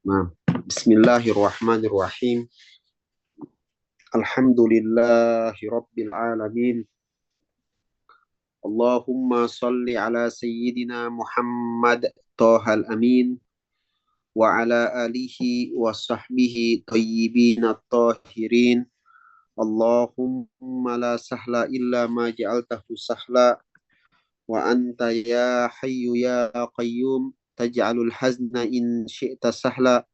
Nah, Bismillahirrahmanirrahim. Alhamdulillahi Rabbil Alamin. Allahumma salli ala Sayyidina Muhammad Tohal Amin wa ala alihi wa sahbihi tayyibin at-tahirin. Allahumma la sahla illa ma ja'altahu sahla wa anta ya hayyu ya qayyum taj'alul hazna in syi'ta sahla.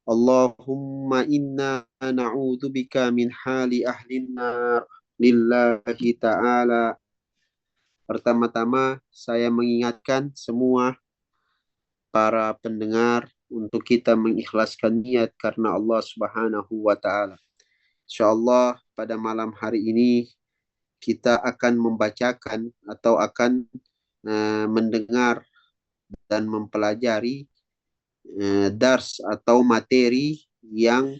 Allahumma inna na'udzu bika min hali ahlin nar lillahi ta'ala. Pertama-tama saya mengingatkan semua para pendengar untuk kita mengikhlaskan niat karena Allah Subhanahu wa taala. Insyaallah pada malam hari ini kita akan membacakan atau akan mendengar dan mempelajari dars atau materi yang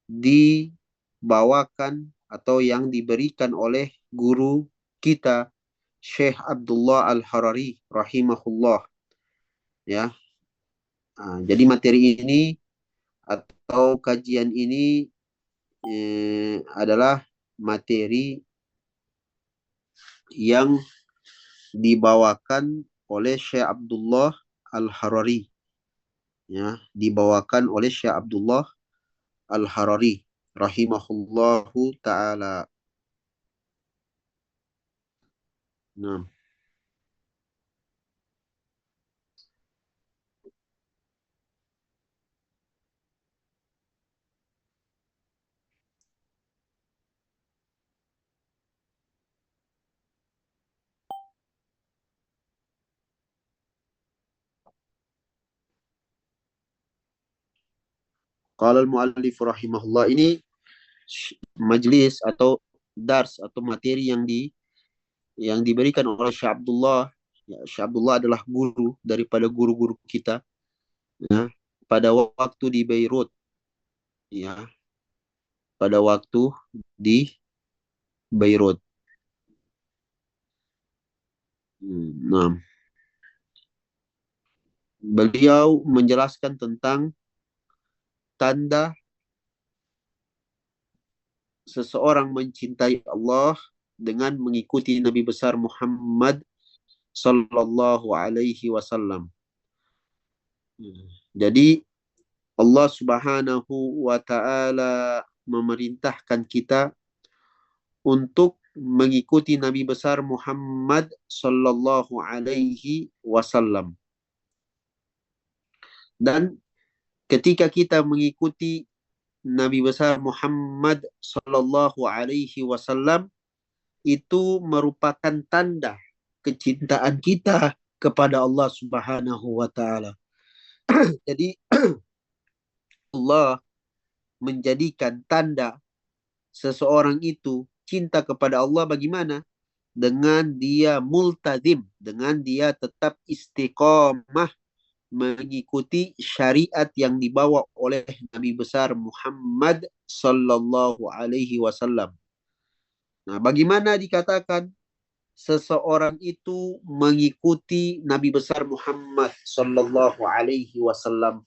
dibawakan atau yang diberikan oleh guru kita Syekh Abdullah Al-Harari rahimahullah, ya. Jadi materi ini atau kajian ini adalah materi yang dibawakan oleh Syekh Abdullah Al-Harari, ya, dibawakan oleh Syekh Abdullah Al-Harari rahimahullahu taala. Nah, qala al-muallif rahimahullah, ini majlis atau dars atau materi yang diberikan oleh Syekh Abdullah. Ya, Syekh Abdullah adalah guru daripada guru-guru kita, ya, pada waktu di Beirut, ya, pada waktu di Beirut. Nah, beliau menjelaskan tentang tanda seseorang mencintai Allah dengan mengikuti Nabi besar Muhammad sallallahu alaihi wasallam. Jadi Allah Subhanahu wa taala memerintahkan kita untuk mengikuti Nabi besar Muhammad sallallahu alaihi wasallam. Dan ketika kita mengikuti Nabi besar Muhammad sallallahu alaihi wasallam, itu merupakan tanda kecintaan kita kepada Allah Subhanahu wa taala. Jadi Allah menjadikan tanda seseorang itu cinta kepada Allah bagaimana? Dengan dia multazim, dengan dia tetap istiqomah mengikuti syariat yang dibawa oleh Nabi besar Muhammad sallallahu alaihi wasallam. Nah, bagaimana dikatakan seseorang itu mengikuti Nabi besar Muhammad sallallahu alaihi wasallam?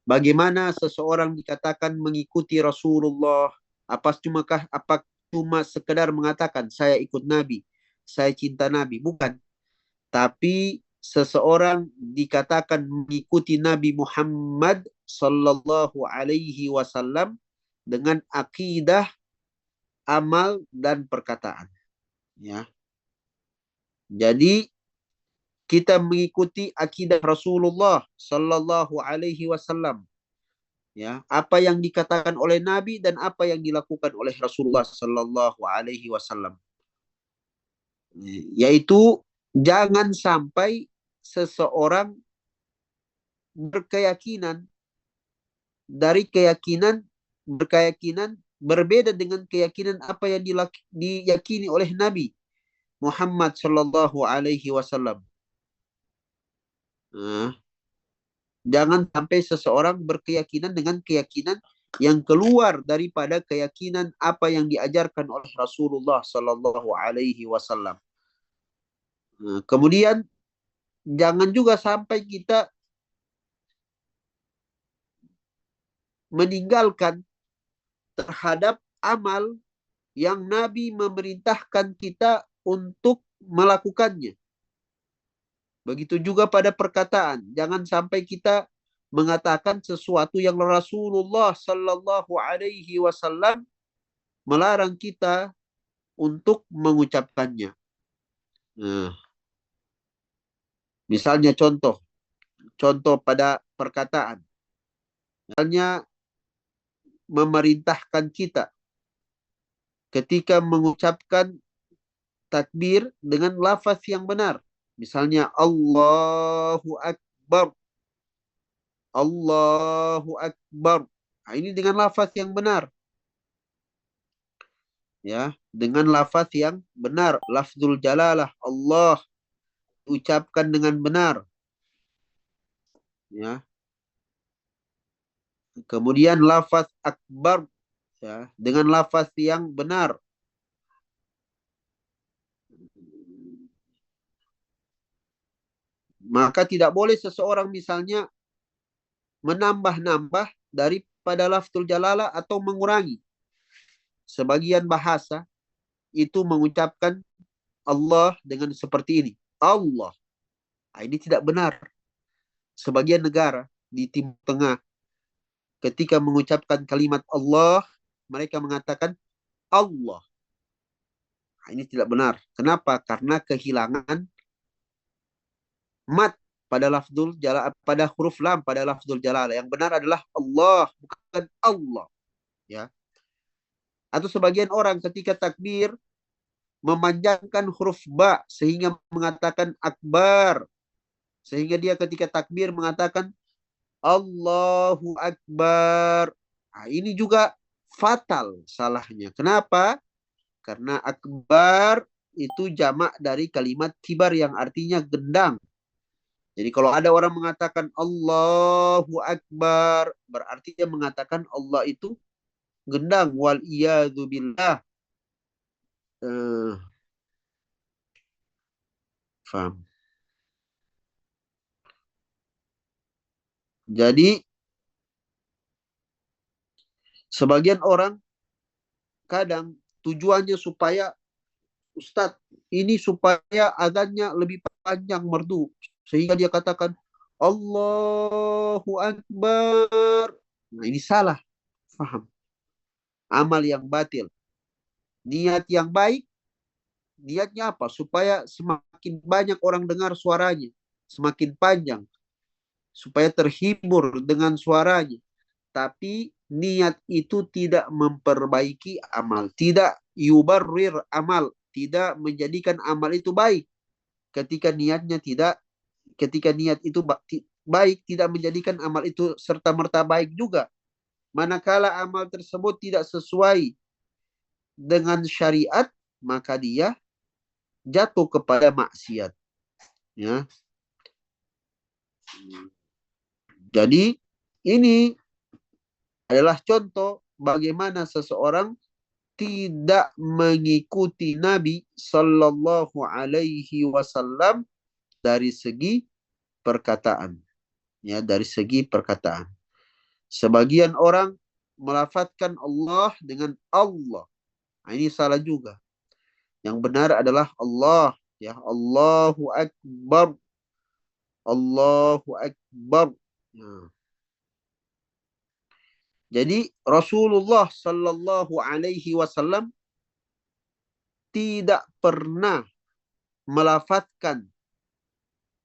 Bagaimana seseorang dikatakan mengikuti Rasulullah? Apa cuma sekedar mengatakan saya ikut Nabi, saya cinta Nabi? Bukan. Tapi seseorang dikatakan mengikuti Nabi Muhammad sallallahu alaihi wasallam dengan akidah, amal dan perkataan, ya. Jadi kita mengikuti akidah Rasulullah sallallahu alaihi wasallam, ya, apa yang dikatakan oleh Nabi dan apa yang dilakukan oleh Rasulullah sallallahu alaihi wasallam, yaitu jangan sampai seseorang berkeyakinan berkeyakinan berbeda dengan keyakinan apa yang diyakini oleh Nabi Muhammad sallallahu alaihi wasallam. Jangan sampai seseorang berkeyakinan dengan keyakinan yang keluar daripada keyakinan apa yang diajarkan oleh Rasulullah sallallahu alaihi wasallam. Kemudian jangan juga sampai kita meninggalkan terhadap amal yang Nabi memerintahkan kita untuk melakukannya. Begitu juga pada perkataan. Jangan sampai kita mengatakan sesuatu yang Rasulullah Sallallahu Alaihi Wasallam melarang kita untuk mengucapkannya. Nah, misalnya contoh pada perkataan. Misalnya memerintahkan kita ketika mengucapkan takbir dengan lafaz yang benar. Misalnya Allahu Akbar. Allahu Akbar. Nah, ini dengan lafaz yang benar. Ya, dengan lafaz yang benar, lafzul jalalah Allah ucapkan dengan benar. Ya. Kemudian lafaz akbar, ya, dengan lafaz yang benar. Maka tidak boleh seseorang misalnya menambah-nambah daripada lafzul jalalah atau mengurangi. Sebagian bahasa itu mengucapkan Allah dengan seperti ini. Allah. Nah, ini tidak benar. Sebagian negara di Timur Tengah ketika mengucapkan kalimat Allah, mereka mengatakan Allah. Nah, ini tidak benar. Kenapa? Karena kehilangan mat pada lafzul jalala, pada huruf lam pada lafzul jalala. Yang benar adalah Allah, bukan Allah. Ya. Atau sebagian orang ketika takbir memanjangkan huruf ba sehingga mengatakan akbar. Sehingga dia ketika takbir mengatakan Allahu Akbar. Nah, ini juga fatal salahnya. Kenapa? Karena akbar itu jamak dari kalimat kibar yang artinya gendang. Jadi kalau ada orang mengatakan Allahu Akbar, berarti dia mengatakan Allah itu gendang. Wal iyadzu billah. Faham. Jadi sebagian orang kadang tujuannya supaya Ustadz ini supaya azannya lebih panjang merdu. Sehingga dia katakan Allahu Akbar. Nah ini salah. Faham. Amal yang batil. Niat yang baik. Niatnya apa? Supaya semakin banyak orang dengar suaranya. Semakin panjang. Supaya terhibur dengan suaranya. Tapi niat itu tidak memperbaiki amal. Tidak yubarrir amal. Tidak menjadikan amal itu baik. Ketika niat itu baik, tidak menjadikan amal itu serta-merta baik juga. Manakala amal tersebut tidak sesuai dengan syariat, maka dia jatuh kepada maksiat. Ya. Jadi ini adalah contoh bagaimana seseorang tidak mengikuti Nabi Sallallahu Alaihi Wasallam dari segi perkataan. Ya, dari segi perkataan. Sebagian orang melafadzkan Allah dengan Allah. Nah, ini salah juga. Yang benar adalah Allah. Ya, Allahu Akbar. Allahu Akbar. Nah. Jadi Rasulullah Sallallahu Alaihi Wasallam tidak pernah melafadzkan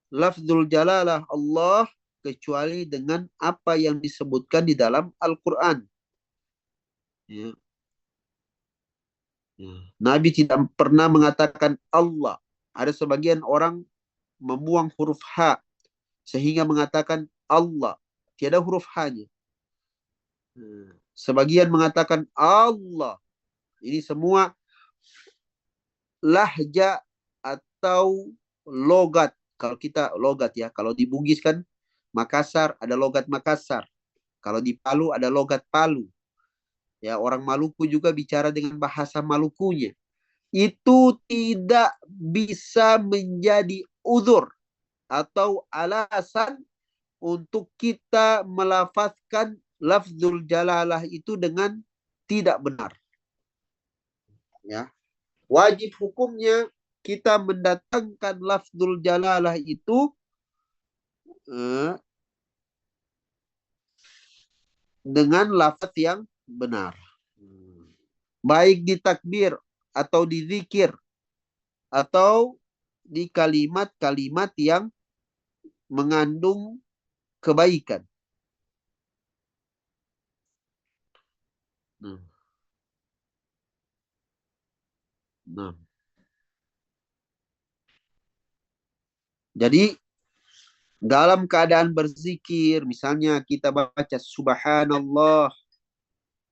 lafzul jalalah Allah kecuali dengan apa yang disebutkan di dalam Al-Quran. Ya. Ya. Nabi tidak pernah mengatakan Allah. Ada sebagian orang membuang huruf H sehingga mengatakan Allah. Tiada huruf H-nya. Sebagian mengatakan Allah. Ini semua lahja atau logat. Kalau kita logat ya. Kalau di Bugis kan Makassar ada logat Makassar. Kalau di Palu ada logat Palu. Ya, orang Maluku juga bicara dengan bahasa Malukunya. Itu tidak bisa menjadi uzur atau alasan untuk kita melafazkan lafzul jalalah itu dengan tidak benar. Ya. Wajib hukumnya kita mendatangkan lafzul jalalah itu dengan lafaz yang benar. Baik di takbir atau di zikir atau di kalimat-kalimat yang mengandung kebaikan. Nah. Jadi dalam keadaan berzikir, misalnya kita baca subhanallah,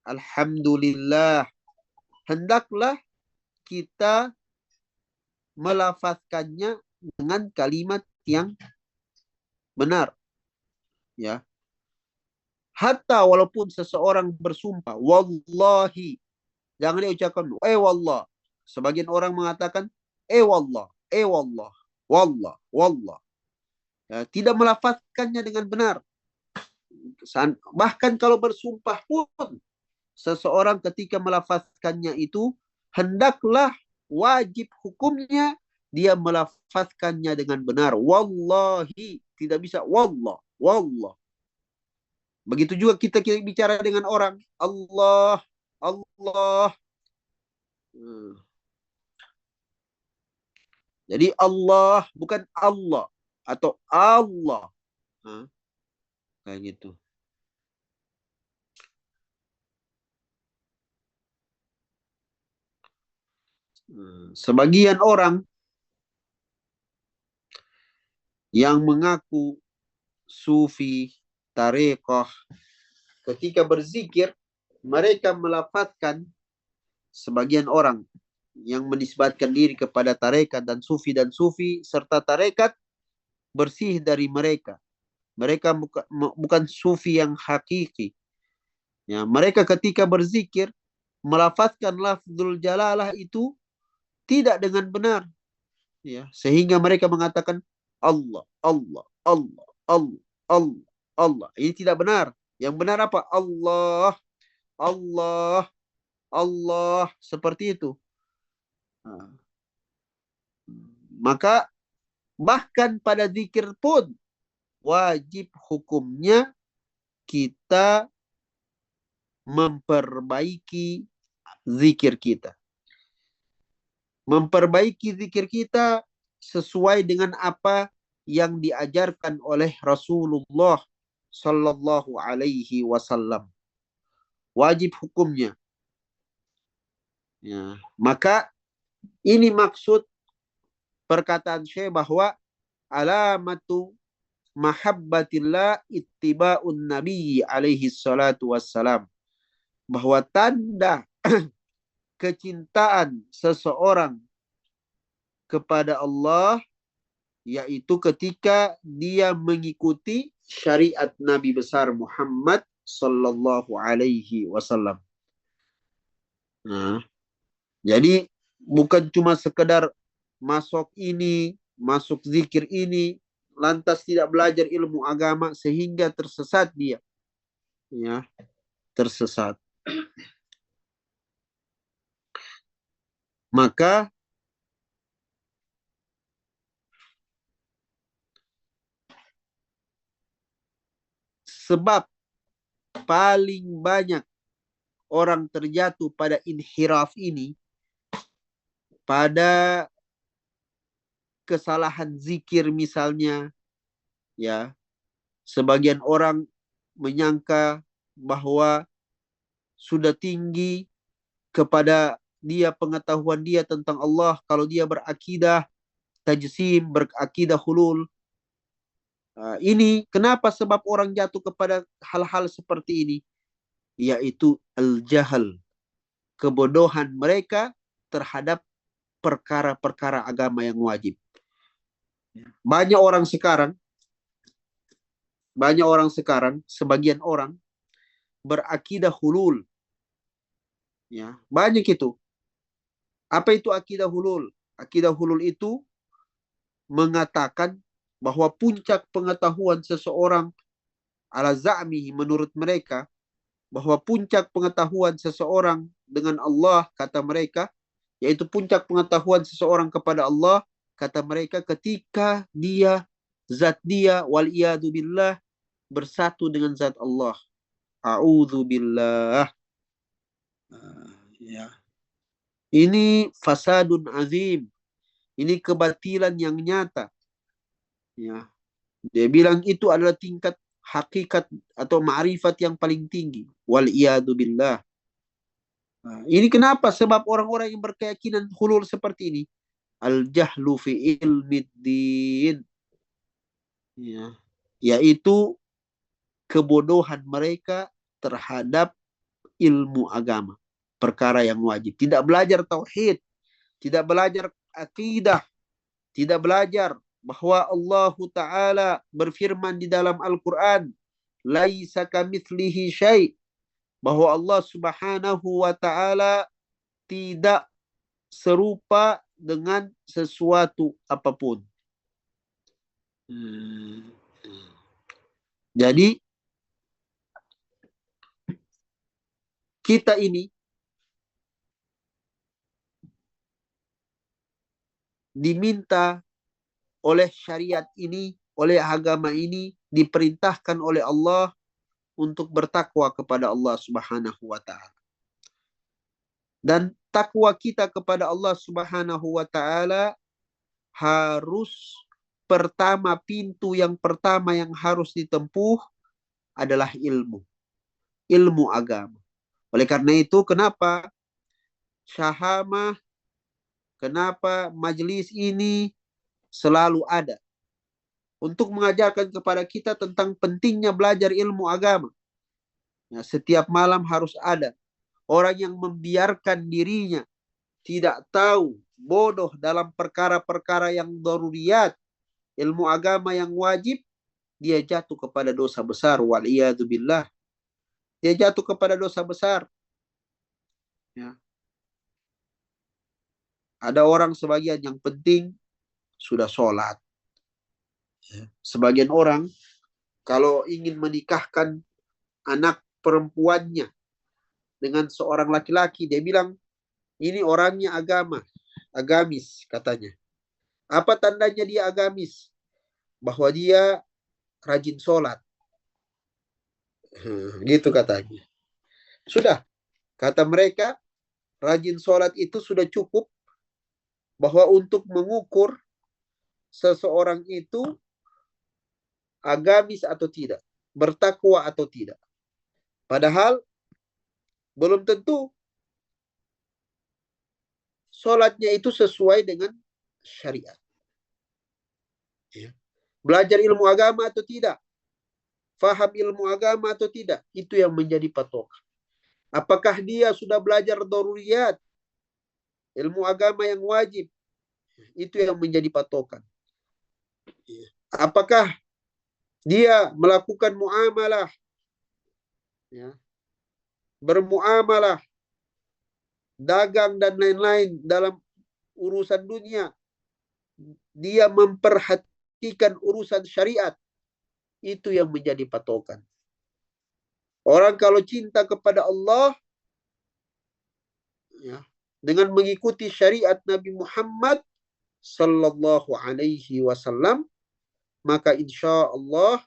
alhamdulillah, hendaklah kita melafazkannya dengan kalimat yang benar. Ya. Hatta walaupun seseorang bersumpah, wallahi, jangan dia ucapkan, wallah. Sebagian orang mengatakan, wallah, wallah, wallah, wallah. Ya, tidak melafazkannya dengan benar. Bahkan kalau bersumpah pun, seseorang ketika melafazkannya itu, hendaklah wajib hukumnya dia melafazkannya dengan benar. Wallahi, tidak bisa wallah, wallah. Begitu juga kita bicara dengan orang, Allah, Allah. Jadi Allah bukan Allah atau Allah. Kayak gitu. Sebagian orang yang mengaku sufi, tarekoh, ketika berzikir, mereka melafazkan, sebagian orang yang menisbatkan diri kepada tarekat dan sufi serta tarekat bersih dari mereka. Mereka bukan sufi yang hakiki. Ya, mereka ketika berzikir melafazkan lafzul jalalah itu tidak dengan benar. Ya, sehingga mereka mengatakan Allah, Allah, Allah, Allah, Allah, Allah. Ini tidak benar. Yang benar apa? Allah, Allah, Allah. Seperti itu. Maka bahkan pada zikir pun wajib hukumnya kita memperbaiki zikir kita. Memperbaiki zikir kita sesuai dengan apa yang diajarkan oleh Rasulullah Sallallahu Alaihi Wasallam. Wajib hukumnya. Ya. Maka ini maksud perkataan Syekh bahwa alamatu mahabbatillah ittiba'un nabi alaihi salatu wassalam. Bahwa tanda kecintaan seseorang kepada Allah yaitu ketika dia mengikuti syariat Nabi besar Muhammad sallallahu alaihi wasallam. Nah, jadi bukan cuma sekedar masuk zikir ini, lantas tidak belajar ilmu agama sehingga tersesat dia. Ya, tersesat. Maka sebab paling banyak orang terjatuh pada inhiraf ini, pada kesalahan zikir misalnya, ya, sebagian orang menyangka bahwa sudah tinggi kepada dia pengetahuan dia tentang Allah kalau dia berakidah tajsim, berakidah hulul. Ini kenapa sebab orang jatuh kepada hal-hal seperti ini? Yaitu al-jahal, kebodohan mereka terhadap perkara-perkara agama yang wajib. Banyak orang sekarang, sebagian orang berakidah hulul. Ya, banyak itu. Apa itu akidah hulul? Akidah hulul itu mengatakan bahwa puncak pengetahuan seseorang ala za'mihi menurut mereka bahwa puncak pengetahuan seseorang dengan Allah, kata mereka, yaitu puncak pengetahuan seseorang kepada Allah, kata mereka, ketika zat dia waliyadu billah bersatu dengan zat Allah. A'udzu billah. Ya. Ini fasadun azim. Ini kebatilan yang nyata. Ya. Dia bilang itu adalah tingkat hakikat atau ma'rifat yang paling tinggi. Waliyadu billah. Nah, ini kenapa? Sebab orang-orang yang berkeyakinan hulul seperti ini. Al-jahlu fi ilmiddin. Ya. Yaitu kebodohan mereka terhadap ilmu agama. Perkara yang wajib. Tidak belajar tauhid. Tidak belajar akidah. Tidak belajar bahwa Allah Ta'ala berfirman di dalam Al-Quran. Laisa kamitslihi syai'. Bahwa Allah Subhanahu wa Ta'ala tidak serupa dengan sesuatu apapun. Jadi kita ini diminta oleh syariat ini, oleh agama ini, diperintahkan oleh Allah untuk bertakwa kepada Allah Subhanahu wa Ta'ala. Dan takwa kita kepada Allah Subhanahu wa Ta'ala harus pintu yang pertama yang harus ditempuh adalah ilmu agama. Oleh karena itu, kenapa syahamah, kenapa majelis ini selalu ada untuk mengajarkan kepada kita tentang pentingnya belajar ilmu agama. Ya, setiap malam harus ada orang yang membiarkan dirinya tidak tahu, bodoh dalam perkara-perkara yang daruriyat, ilmu agama yang wajib, dia jatuh kepada dosa besar. Waliyadu billah. Dia jatuh kepada dosa besar. Ya. Ada orang sebagian yang penting sudah sholat. Ya. Sebagian orang kalau ingin menikahkan anak perempuannya dengan seorang laki-laki, dia bilang, ini orangnya agamis katanya. Apa tandanya dia agamis? Bahwa dia rajin sholat. Gitu katanya. Sudah, kata mereka, rajin sholat itu sudah cukup bahwa untuk mengukur seseorang itu agamis atau tidak, bertakwa atau tidak. Padahal belum tentu sholatnya itu sesuai dengan syariat. Ya. Belajar ilmu agama atau tidak, faham ilmu agama atau tidak, itu yang menjadi patokan. Apakah dia sudah belajar daruriyat, ilmu agama yang wajib, itu yang menjadi patokan. Apakah dia melakukan muamalah, ya, bermuamalah, dagang dan lain-lain dalam urusan dunia, dia memperhatikan urusan syariat, itu yang menjadi patokan. Orang kalau cinta kepada Allah, ya, dengan mengikuti syariat Nabi Muhammad sallallahu alaihi wasallam, maka insya Allah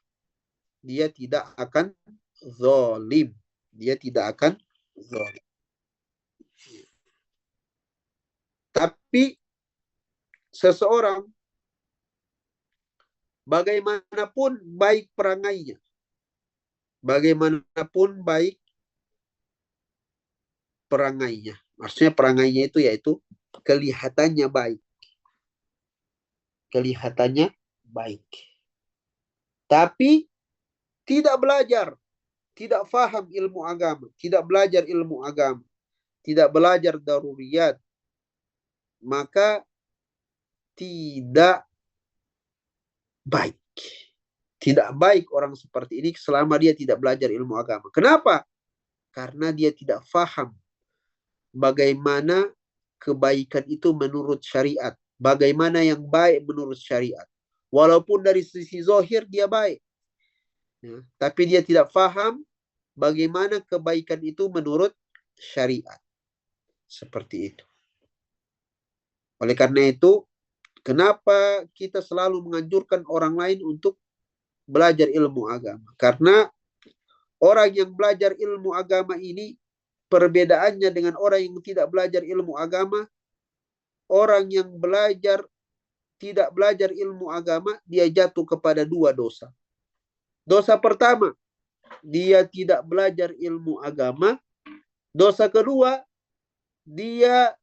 dia tidak akan zalim. Dia tidak akan zalim. Tapi seseorang bagaimanapun baik perangainya, maksudnya perangainya itu yaitu kelihatannya baik. Tapi tidak belajar, tidak faham ilmu agama, tidak belajar ilmu agama, tidak belajar daruriyat, maka tidak baik. Tidak baik orang seperti ini selama dia tidak belajar ilmu agama. Kenapa? Karena dia tidak faham bagaimana kebaikan itu menurut syariat. Bagaimana yang baik menurut syariat. Walaupun dari sisi zahir dia baik. Ya, tapi dia tidak faham bagaimana kebaikan itu menurut syariat. Seperti itu. Oleh karena itu, kenapa kita selalu menganjurkan orang lain untuk belajar ilmu agama? Karena orang yang belajar ilmu agama ini, perbedaannya dengan orang yang tidak belajar ilmu agama, orang yang tidak belajar ilmu agama, dia jatuh kepada dua dosa. Dosa pertama, dia tidak belajar ilmu agama. Dosa kedua, dia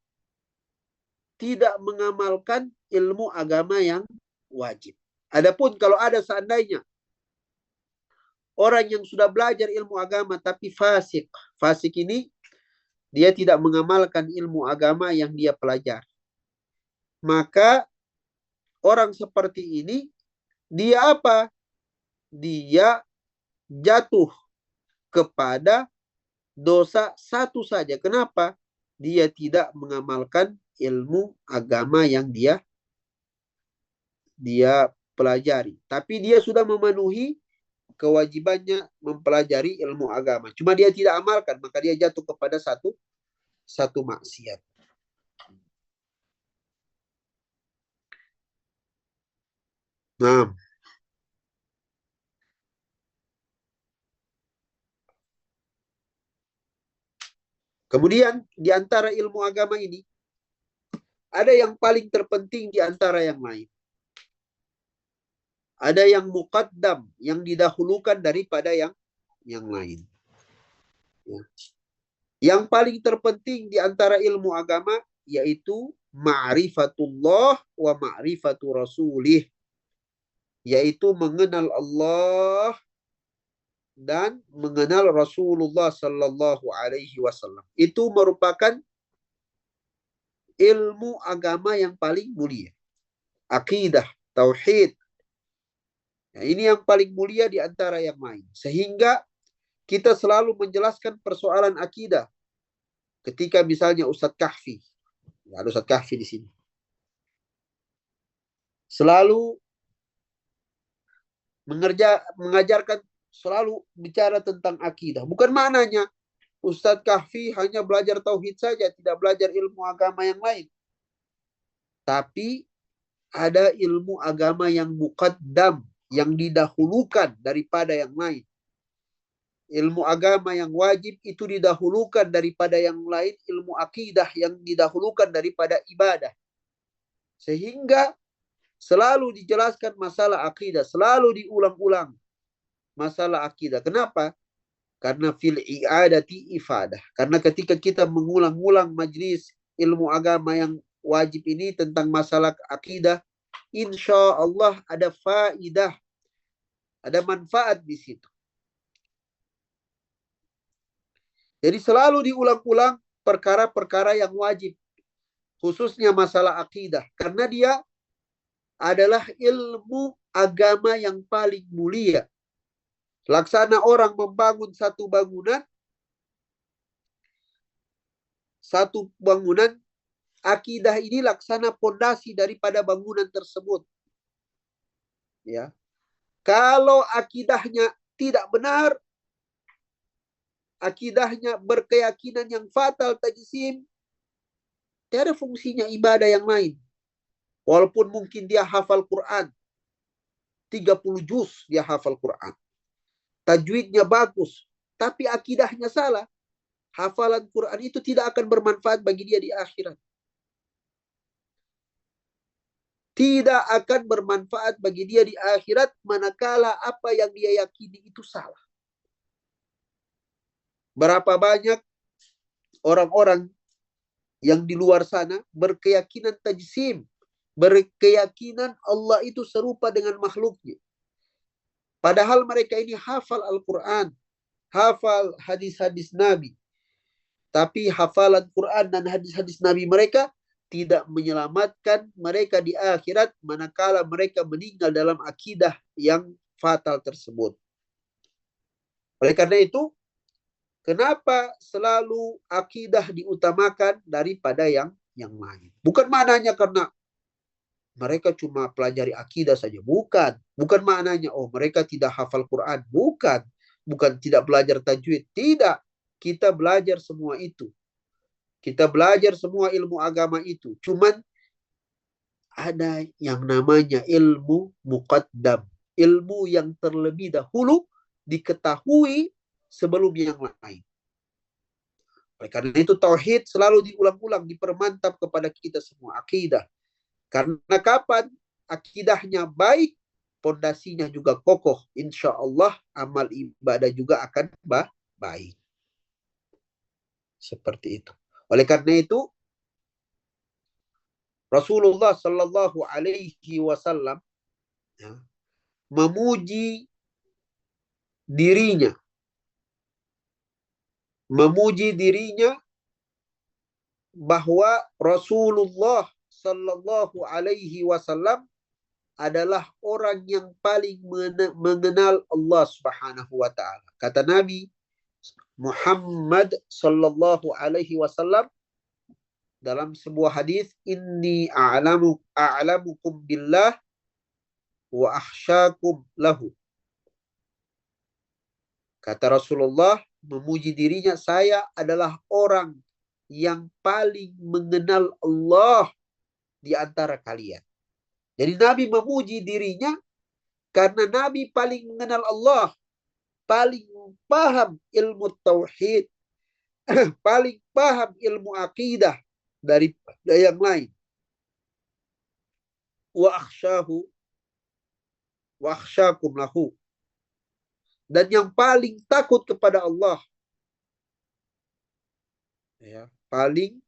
tidak mengamalkan ilmu agama yang wajib. Adapun kalau ada seandainya orang yang sudah belajar ilmu agama tapi fasik. Fasik ini dia tidak mengamalkan ilmu agama yang dia pelajari. Maka orang seperti ini dia apa? Dia jatuh kepada dosa satu saja. Kenapa? Dia tidak mengamalkan ilmu agama yang dia pelajari. Tapi dia sudah memenuhi kewajibannya mempelajari ilmu agama. Cuma dia tidak amalkan, maka dia jatuh kepada satu maksiat. Nah, kemudian di antara ilmu agama ini ada yang paling terpenting di antara yang lain. Ada yang muqaddam, yang didahulukan daripada yang lain. Ya. Yang paling terpenting di antara ilmu agama yaitu ma'rifatullah wa ma'rifatu rasulih. Yaitu mengenal Allah dan mengenal Rasulullah sallallahu alaihi wasallam. Itu merupakan ilmu agama yang paling mulia. Akidah, tauhid. Nah, ini yang paling mulia di antara yang lain. Sehingga kita selalu menjelaskan persoalan akidah. Ketika misalnya Ustadz Kahfi. Ada Ustadz Kahfi di sini. Selalu mengajarkan, selalu bicara tentang akidah. Bukan maknanya Ustadz Kahfi hanya belajar tauhid saja, tidak belajar ilmu agama yang lain. Tapi ada ilmu agama yang muqaddam, yang didahulukan daripada yang lain. Ilmu agama yang wajib itu didahulukan daripada yang lain. Ilmu akidah yang didahulukan daripada ibadah. Sehingga selalu dijelaskan masalah akidah. Selalu diulang-ulang masalah akidah. Kenapa? Karena fil i'adati ifadah. Karena ketika kita mengulang-ulang majlis ilmu agama yang wajib ini tentang masalah akidah, insya Allah ada faidah, ada manfaat di situ. Jadi selalu diulang-ulang perkara-perkara yang wajib, khususnya masalah akidah, karena dia adalah ilmu agama yang paling mulia. Laksana orang membangun satu bangunan, akidah ini laksana pondasi daripada bangunan tersebut. Ya. Kalau akidahnya tidak benar, akidahnya berkeyakinan yang fatal, tajsim, tidak ada fungsinya ibadah yang lain. Walaupun mungkin dia hafal Quran, 30 juz dia hafal Quran. Tajwidnya bagus, tapi akidahnya salah. Hafalan Quran itu tidak akan bermanfaat bagi dia di akhirat. Tidak akan bermanfaat bagi dia di akhirat manakala apa yang dia yakini itu salah. Berapa banyak orang-orang yang di luar sana berkeyakinan tajsim, berkeyakinan Allah itu serupa dengan makhluknya. Padahal mereka ini hafal Al-Quran, hafal hadis-hadis Nabi. Tapi hafalan Quran dan hadis-hadis Nabi mereka tidak menyelamatkan mereka di akhirat manakala mereka meninggal dalam akidah yang fatal tersebut. Oleh karena itu, kenapa selalu akidah diutamakan daripada yang lain? Bukan maknanya karena mereka cuma pelajari akidah saja. Bukan. Bukan maknanya, oh mereka tidak hafal Quran. Bukan. bukan tidak belajar tajwid. Tidak. Kita belajar semua itu. Kita belajar semua ilmu agama itu. Cuman ada yang namanya ilmu muqaddam. Ilmu yang terlebih dahulu diketahui sebelum yang lain. Oleh karena itu tauhid selalu diulang-ulang, dipermantap kepada kita semua. Akidah. Karena kapan akidahnya baik, pondasinya juga kokoh. Insya Allah amal ibadah juga akan baik. Seperti itu. Oleh karena itu, Rasulullah Sallallahu Alaihi Wasallam memuji dirinya, bahwa Rasulullah Sallallahu Alaihi Wasallam adalah orang yang paling mengenal Allah Subhanahu wa taala. Kata Nabi Muhammad Sallallahu Alaihi Wasallam dalam sebuah hadis, inni a'lamukum billah wa akhsyakum lahu. Kata Rasulullah memuji dirinya, saya adalah orang yang paling mengenal Allah di antara kalian. Jadi Nabi memuji dirinya karena Nabi paling mengenal Allah, paling paham ilmu tauhid, paling paham ilmu akidah dari yang lain. Wa akhsyakum lahu. Dan yang paling takut kepada Allah. Ya, paling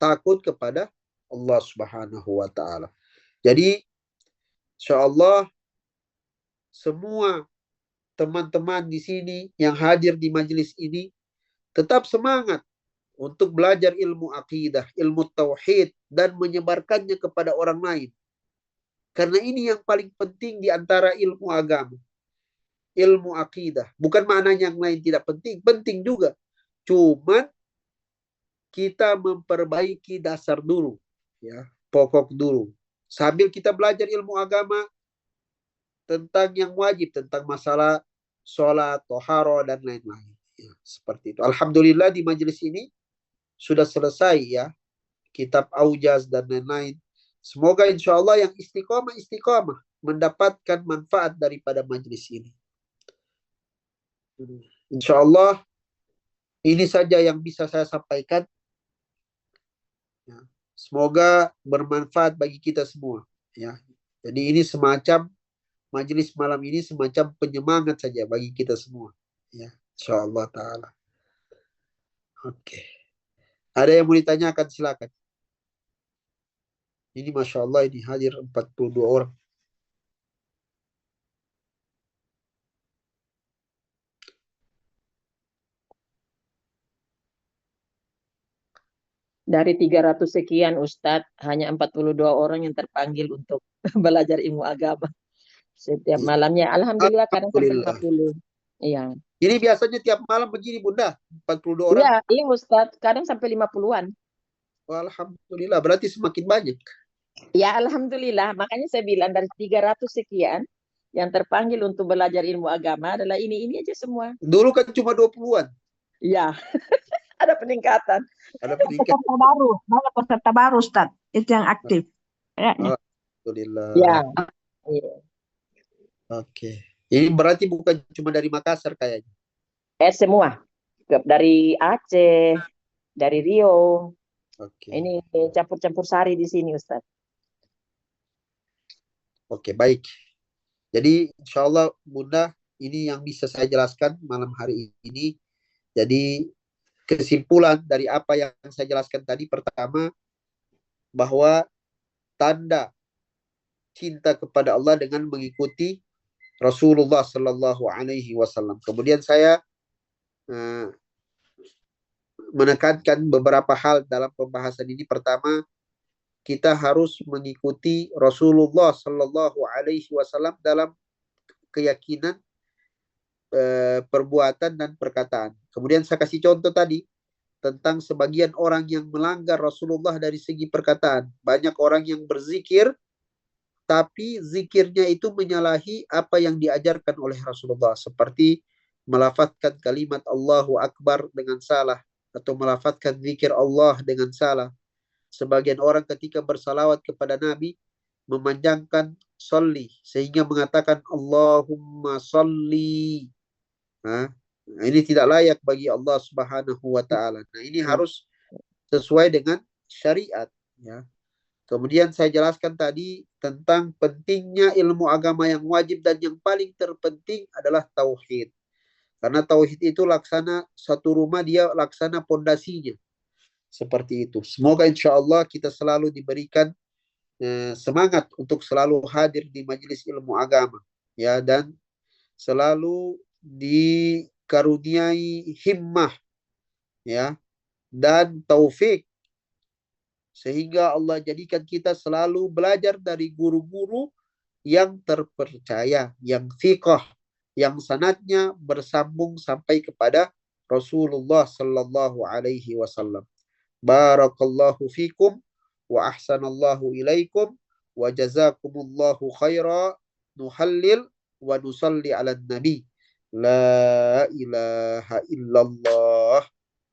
takut kepada Allah Subhanahu wa taala. Jadi insyaallah semua teman-teman di sini yang hadir di majelis ini tetap semangat untuk belajar ilmu akidah, ilmu tauhid, dan menyebarkannya kepada orang lain. Karena ini yang paling penting di antara ilmu agama. Ilmu akidah. Bukan maknanya yang lain tidak penting, penting juga. Cuman kita memperbaiki dasar dulu, ya, pokok dulu. Sambil kita belajar ilmu agama tentang yang wajib, tentang masalah sholat, toharo, dan lain-lain. Ya, seperti itu. Alhamdulillah di majelis ini sudah selesai ya kitab Aujaz dan lain-lain. Semoga insya Allah yang istiqomah mendapatkan manfaat daripada majelis ini. Insya Allah ini saja yang bisa saya sampaikan. Ya. Semoga bermanfaat bagi kita semua. Ya. Jadi ini semacam majelis malam ini semacam penyemangat saja bagi kita semua. Ya, insya Allah Ta'ala. Oke. Ada yang mau ditanyakan silakan. Ini Masya Allah ini hadir 42 orang. Dari 300 sekian Ustadz, hanya 42 orang yang terpanggil untuk belajar ilmu agama. Setiap malamnya, Alhamdulillah kadang sampai 50. Iya. Ini biasanya tiap malam begini Bunda, 42 orang. Iya, iya Ustadz, kadang sampai 50-an. Oh, Alhamdulillah, berarti semakin banyak. Ya Alhamdulillah, makanya saya bilang dari 300 sekian, yang terpanggil untuk belajar ilmu agama adalah ini aja semua. Dulu kan cuma 20-an. Iya. Ada peningkatan. Ada peningkatan. Peserta baru, banyak peserta baru Ustaz. Itu yang aktif. Alhamdulillah. Ya. Oke. Ini berarti bukan cuma dari Makassar kayaknya. Semua. Dari Aceh, dari Rio. Oke. Ini campur-campur sari di sini Ustaz. Oke, baik. Jadi insya Allah Bunda, ini yang bisa saya jelaskan malam hari ini. Jadi kesimpulan dari apa yang saya jelaskan tadi, pertama bahwa tanda cinta kepada Allah dengan mengikuti Rasulullah Sallallahu Alaihi Wasallam. Kemudian saya menekankan beberapa hal dalam pembahasan ini. Pertama, kita harus mengikuti Rasulullah Sallallahu Alaihi Wasallam dalam keyakinan, perbuatan dan perkataan. Kemudian saya kasih contoh tadi tentang sebagian orang yang melanggar Rasulullah dari segi perkataan. Banyak orang yang berzikir tapi zikirnya itu menyalahi apa yang diajarkan oleh Rasulullah, seperti melafadzkan kalimat Allahu Akbar dengan salah, atau melafadzkan zikir Allah dengan salah. Sebagian orang ketika bersalawat kepada Nabi memanjangkan sholli sehingga mengatakan Allahumma sholli. Nah, ini tidak layak bagi Allah Subhanahu wa taala. Nah, ini harus sesuai dengan syariat, ya. Kemudian saya jelaskan tadi tentang pentingnya ilmu agama yang wajib, dan yang paling terpenting adalah tauhid. Karena tauhid itu laksana satu rumah, dia laksana pondasinya. Seperti itu. Semoga insya Allah kita selalu diberikan semangat untuk selalu hadir di majelis ilmu agama, ya, dan selalu dikaruniai himmah, ya, dan taufik, sehingga Allah jadikan kita selalu belajar dari guru-guru yang terpercaya, yang thiqah, yang sanadnya bersambung sampai kepada Rasulullah sallallahu alaihi wasallam. Barakallahu fikum wa ahsanallahu ilaikum wa jazakumullahu khaira. Nuhallil wa nusalli ala nabi. La ilaha illallah.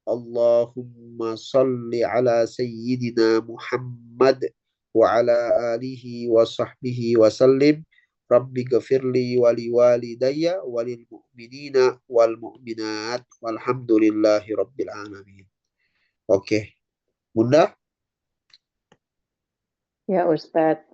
Allahumma salli ala sayyidina Muhammad wa ala alihi wa sahbihi wa sallim. Rabbi ghafirli wa liwalidayya wa lil mu'minina wal mu'minat walhamdulillahi rabbil alamin. Oke. Bunda? Ya Ustadz.